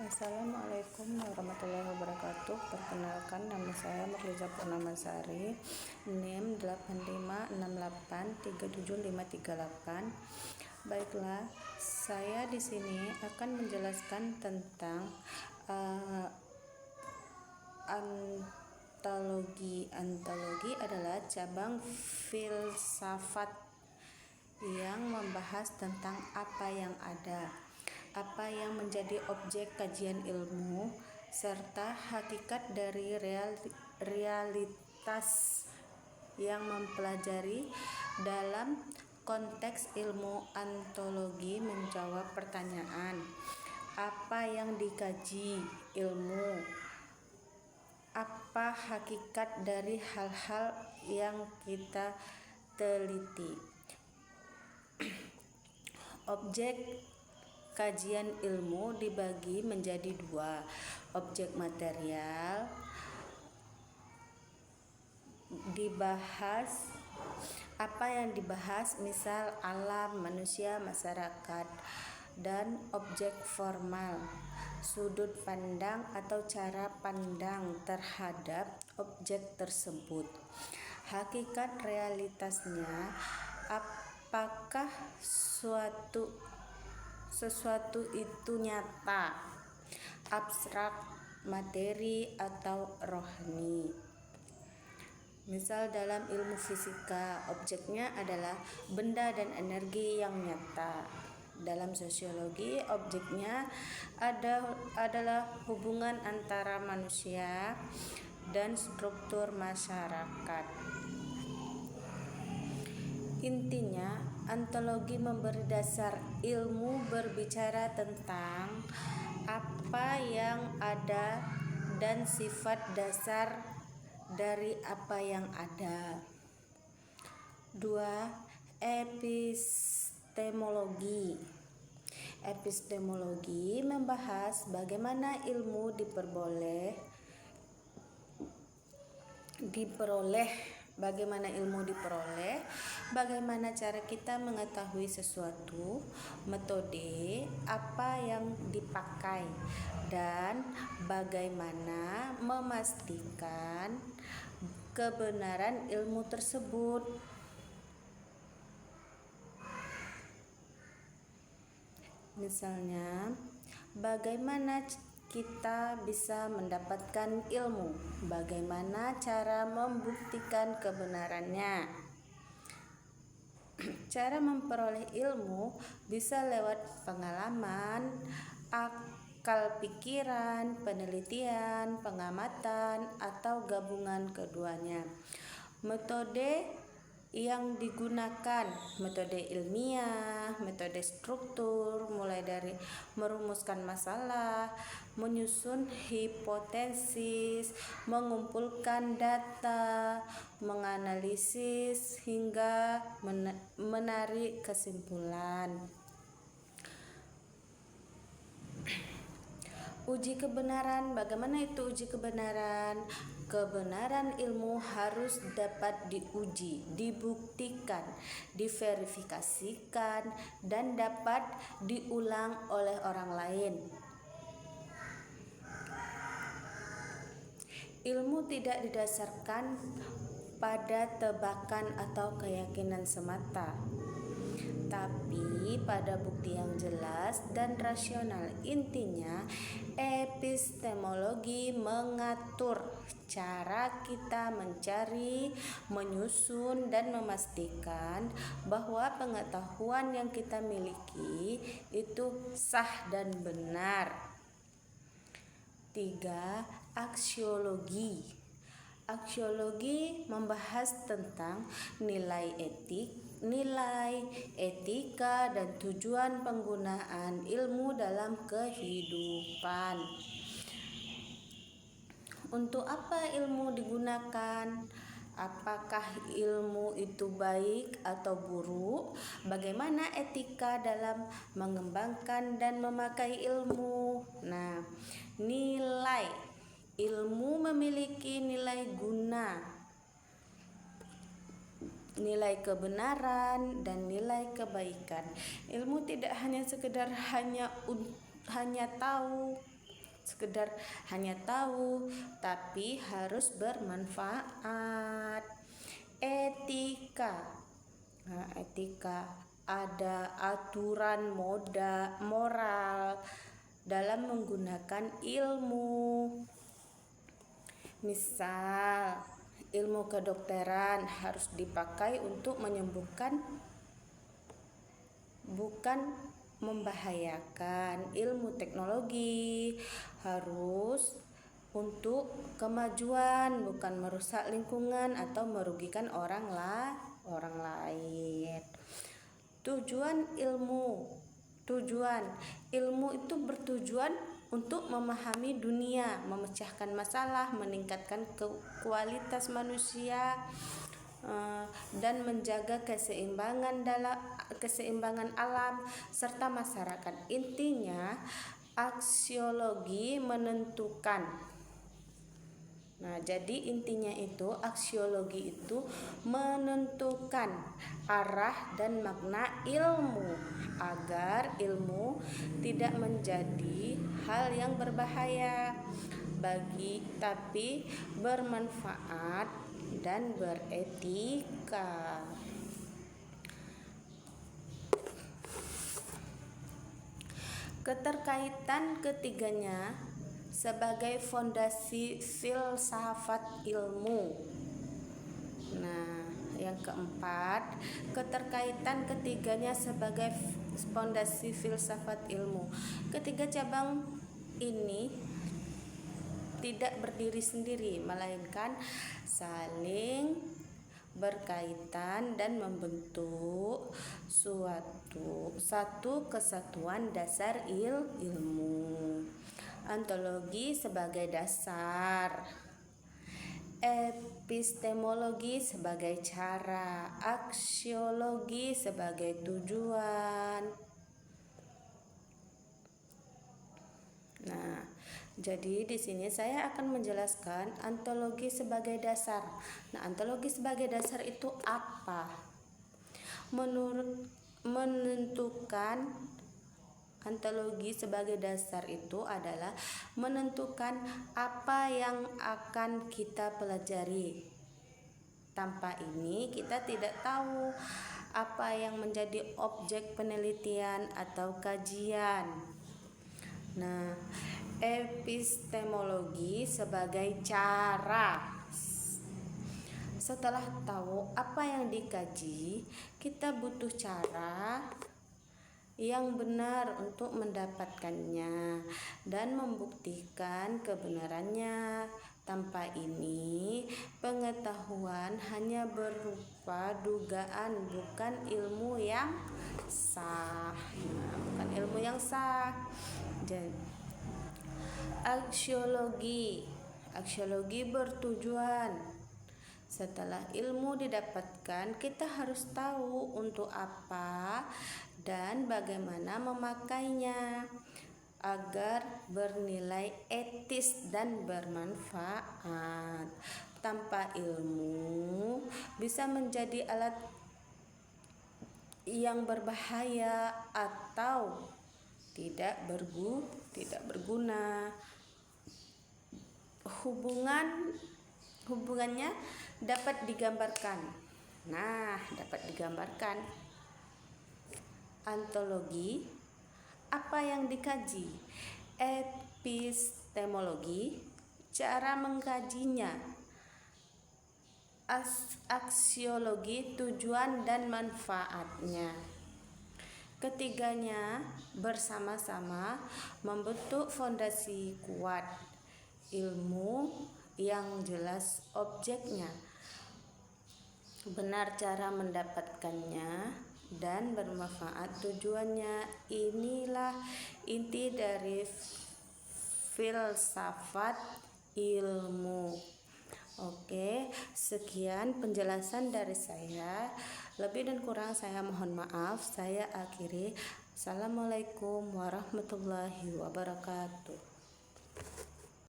Assalamualaikum warahmatullahi wabarakatuh. Perkenalkan, nama saya Marliza Purnamasari, NIM 8568375538. Baiklah, saya di sini akan menjelaskan tentang antologi. Antologi adalah cabang filsafat yang membahas tentang apa yang ada, apa yang menjadi objek kajian ilmu, serta hakikat dari realitas yang mempelajari. Dalam konteks ilmu antologi menjawab pertanyaan, apa yang dikaji ilmu, apa hakikat dari hal-hal yang kita teliti. Objek kajian ilmu dibagi menjadi dua: objek material, dibahas apa yang dibahas, misal alam, manusia, masyarakat, dan objek formal, sudut pandang atau cara pandang terhadap objek tersebut. Hakikat realitasnya, apakah sesuatu itu nyata, abstrak, materi, atau rohani. Misal dalam ilmu fisika, objeknya adalah benda dan energi yang nyata. Dalam sosiologi, objeknya adalah hubungan antara manusia dan struktur masyarakat. Intinya, antologi memberi dasar ilmu berbicara tentang apa yang ada dan sifat dasar dari apa yang ada. 2. Epistemologi. Epistemologi membahas bagaimana ilmu diperoleh, bagaimana cara kita mengetahui sesuatu, metode apa yang dipakai, dan bagaimana memastikan kebenaran ilmu tersebut. Misalnya, bagaimana kita bisa mendapatkan ilmu, bagaimana cara membuktikan kebenarannya. Cara memperoleh ilmu bisa lewat pengalaman, akal pikiran, penelitian, pengamatan, atau gabungan keduanya. Metode yang digunakan, metode ilmiah, metode struktur, mulai dari merumuskan masalah, menyusun hipotesis, mengumpulkan data, menganalisis, hingga menarik kesimpulan. Uji kebenaran. Bagaimana itu uji kebenaran? Kebenaran ilmu harus dapat diuji, dibuktikan, diverifikasikan, dan dapat diulang oleh orang lain. Ilmu tidak didasarkan pada tebakan atau keyakinan semata, tapi pada bukti yang jelas dan rasional. Intinya, epistemologi mengatur cara kita mencari, menyusun, dan memastikan bahwa pengetahuan yang kita miliki itu sah dan benar. 3. Aksiologi. Aksiologi membahas tentang nilai etika, dan tujuan penggunaan ilmu dalam kehidupan. Untuk apa ilmu digunakan? Apakah ilmu itu baik atau buruk? Bagaimana etika dalam mengembangkan dan memakai ilmu? Nah, nilai ilmu memiliki nilai guna, nilai kebenaran, dan nilai kebaikan. Ilmu tidak hanya sekedar hanya tahu, sekedar hanya tahu, tapi harus bermanfaat. Etika. Nah, etika ada aturan moral dalam menggunakan ilmu. Misal, ilmu kedokteran harus dipakai untuk menyembuhkan, bukan membahayakan. Ilmu teknologi harus untuk kemajuan, bukan merusak lingkungan atau merugikan orang lain. Tujuan ilmu itu bertujuan untuk memahami dunia, memecahkan masalah, meningkatkan kualitas manusia, dan menjaga keseimbangan alam serta masyarakat. Intinya, aksiologi menentukan. Nah, jadi intinya itu aksiologi itu menentukan arah dan makna ilmu agar ilmu tidak menjadi hal yang berbahaya tapi bermanfaat dan beretika. Keterkaitan ketiganya sebagai fondasi filsafat ilmu. Nah, yang keempat, keterkaitan ketiganya sebagai fondasi filsafat ilmu. Ketiga cabang ini tidak berdiri sendiri, melainkan saling berkaitan dan membentuk satu kesatuan dasar ilmu. Ontologi sebagai dasar, epistemologi sebagai cara, aksiologi sebagai tujuan. Nah, jadi di sini saya akan menjelaskan ontologi sebagai dasar. Nah, ontologi sebagai dasar itu apa? Menentukan ontologi sebagai dasar itu adalah menentukan apa yang akan kita pelajari. Tanpa ini kita tidak tahu apa yang menjadi objek penelitian atau kajian. Nah, epistemologi sebagai cara. Setelah tahu apa yang dikaji, kita butuh cara yang benar untuk mendapatkannya dan membuktikan kebenarannya. Tanpa ini, pengetahuan hanya berupa dugaan, bukan ilmu yang sah. Aksiologi bertujuan. Setelah ilmu didapatkan, kita harus tahu untuk apa dan bagaimana memakainya agar bernilai etis dan bermanfaat. Tanpa ilmu bisa menjadi alat yang berbahaya atau tidak berguna. Hubungannya dapat digambarkan. Ontologi, apa yang dikaji. Epistemologi, cara mengkajinya. Aksiologi, tujuan dan manfaatnya. Ketiganya bersama-sama membentuk fondasi kuat. Ilmu yang jelas objeknya, benar cara mendapatkannya, dan bermanfaat tujuannya. Inilah inti dari filsafat ilmu. Oke, sekian penjelasan dari saya. Lebih dan kurang saya mohon maaf. Saya akhiri. Assalamualaikum warahmatullahi wabarakatuh.